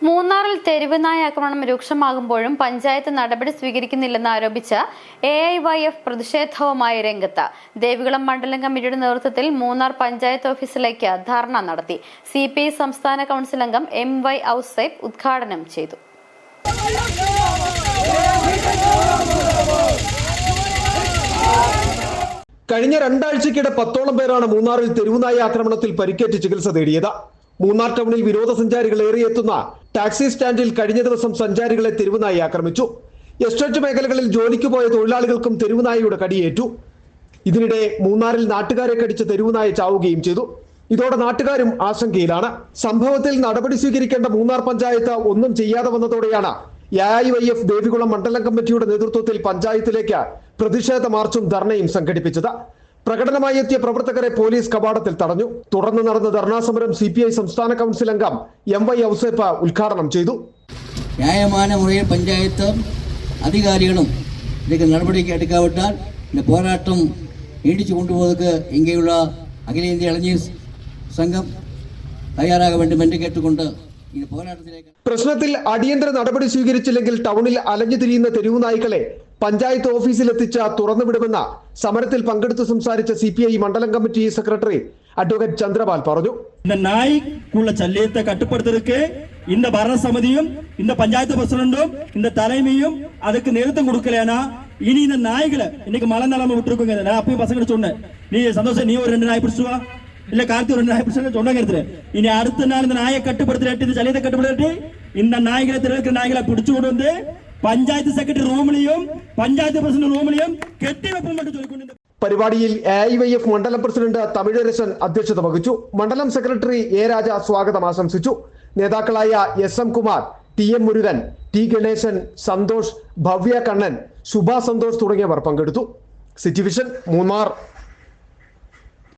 മൂന്നാറിൽ തെരുവ് നായ ആക്രമണം രൂക്ഷമാകുമ്പോഴും പഞ്ചായത്ത് നടപടി സ്വീകരിക്കുന്നില്ലെന്ന് ആരോപിച്ച് AIYF പ്രതിഷേധവുമായി രംഗത്ത്. ദേവികുളം മണ്ഡലം കമ്മിറ്റിയുടെ നേതൃത്വത്തിൽ മൂന്നാർ പഞ്ചായത്ത് ഓഫീസിലേക്ക് ധർണ നടത്തി. CPI സംസ്ഥാന കൗൺസിൽ അംഗം MY ഔസേപ്പ് ഉദ്ഘാടനം ചെയ്തു. കഴിഞ്ഞ 2 ആഴ്ചയ്ക്കിടെ 10ഓളം പേരാണ് മൂന്നാറിൽ തെരുവുനായ ആക്രമണത്തിൽ പരിക്കേറ്റ് ചികിത്സ തേടിയത്. മൂന്നാർ ടൗണിൽ വിനോദസഞ്ചാരികൾ ഏറിയെത്തുന്ന ടാക്സി സ്റ്റാൻഡിൽ കഴിഞ്ഞ ദിവസം സഞ്ചാരികളെ തെരുവുനായ ആക്രമിച്ചു. എസ്റ്റേറ്റ് മേഖലകളിൽ ജോലിക്ക് പോയ തൊഴിലാളികൾക്കും തെരുവുനായയുടെ കടിയേറ്റു. ഇതിനിടെ മൂന്നാറിൽ നാട്ടുകാരെ കടിച്ച തെരുവുനായ ചാവുകയും ചെയ്തു. ഇതോടെ നാട്ടുകാരും ആശങ്കയിലാണ്. സംഭവത്തിൽ നടപടി സ്വീകരിക്കേണ്ട മൂന്നാർ പഞ്ചായത്ത് ഒന്നും ചെയ്യാതെ വന്നതോടെയാണ് AIYF ദേവികുളം മണ്ഡലം കമ്മിറ്റിയുടെ നേതൃത്വത്തിൽ പഞ്ചായത്തിലേക്ക് പ്രതിഷേധ മാർച്ചും ധർണയും സംഘടിപ്പിച്ചത്. പ്രകടനമായി എത്തിയ പ്രവർത്തകരെ പോലീസ് കവാടത്തിൽ തടഞ്ഞു. തുടർന്ന് നടന്ന ധർണാ സമരം CPI സംസ്ഥാന കൗൺസിൽ അംഗം MY ഔസേപ്പ് ഉദ്ഘാടനം ചെയ്തു. ന്യായമായ മുറയിൽ പഞ്ചായത്ത് അധികാരികളും ഇതിന് നടപടിക്ക് എടുക്കാവിട്ടാൽ இந்த போராட்டம் நீடிச்சு கொண்டு போவதற்கு இங்கேயுள்ள அகில இந்திய இளைஞர் സംഘം തയ്യാറാക வேண்டும் என்று കേട്ടുകൊണ്ട് இந்த പോരാട്ടത്തിലേക്ക് പ്രശ്നത്തിൽ അടിയന്തര നടപടി സ്വീകരിച്ചില്ലെങ്കിൽ ടൗണിൽ അലഞ്ഞു തിരിയുന്ന തെരുവുനായ്ക്കളെ പഞ്ചായത്ത് ഓഫീസിലെത്തിച്ച് തുറന്നുവിടുമെന്ന് സമരത്തിൽ പങ്കെടുത്ത് സംസാരിച്ച CPI മണ്ഡലം കമ്മിറ്റി സെക്രട്ടറി അഡ്വക്കേറ്റ് ചന്ദ്രപാൽ പറഞ്ഞു. இந்த நாய்க்குள்ள சல்லியத்தை கட்டுப்படுத்துறதுக்கு இந்த பரணசமிதியும் இந்த பஞ்சாயத்து பிரசிடண்டும் இந்த தலைமையும் அதுக்கு நிறுத்தம் கொடுக்கலனா இனி இந்த நாய்களை இன்னைக்கு மழை நிலைமை விட்டுருக்குங்க. நான் அப்பயும் பசங்க சொன்னேன், நீ சந்தோஷம் நீ ஒரு 2 நாய் பிடிச்சு வா, இல்ல கார்த்தி ஒரு 2 நாய் பிடிச்சு சொன்னாங்க. இனி அடுத்த நாள் இந்த நாயை கட்டுப்படுத்திட்டு இந்த சல்லியத்தை கட்டுப்படுத்தி இந்த நாய்களை தெருவுக்கு நாய்களை பிடிச்சு கொண்டு வந்து പഞ്ചായത്ത് സെക്രട്ടറി റൂമിലെയും പഞ്ചായത്ത് പ്രസിഡന്റ് റൂമിലെയും കെട്ടിവെപ്പും ചൊല്ലിക്കൊണ്ട് പരിപാടിയിൽ AIYF മണ്ഡലം പ്രസിഡന്റ് തമിഴരശൻ അധ്യക്ഷത വഹിച്ചു. മണ്ഡലം സെക്രട്ടറി A രാജ സ്വാഗതം ആശംസിച്ചു. നേതാക്കളായ SM Kumar, TM Murugan, T Ganesan, Santhosh, Bhavya Kannan, ശുഭ സന്തോഷ് തുടങ്ങിയവർ പങ്കെടുത്തു. City vision Munnar.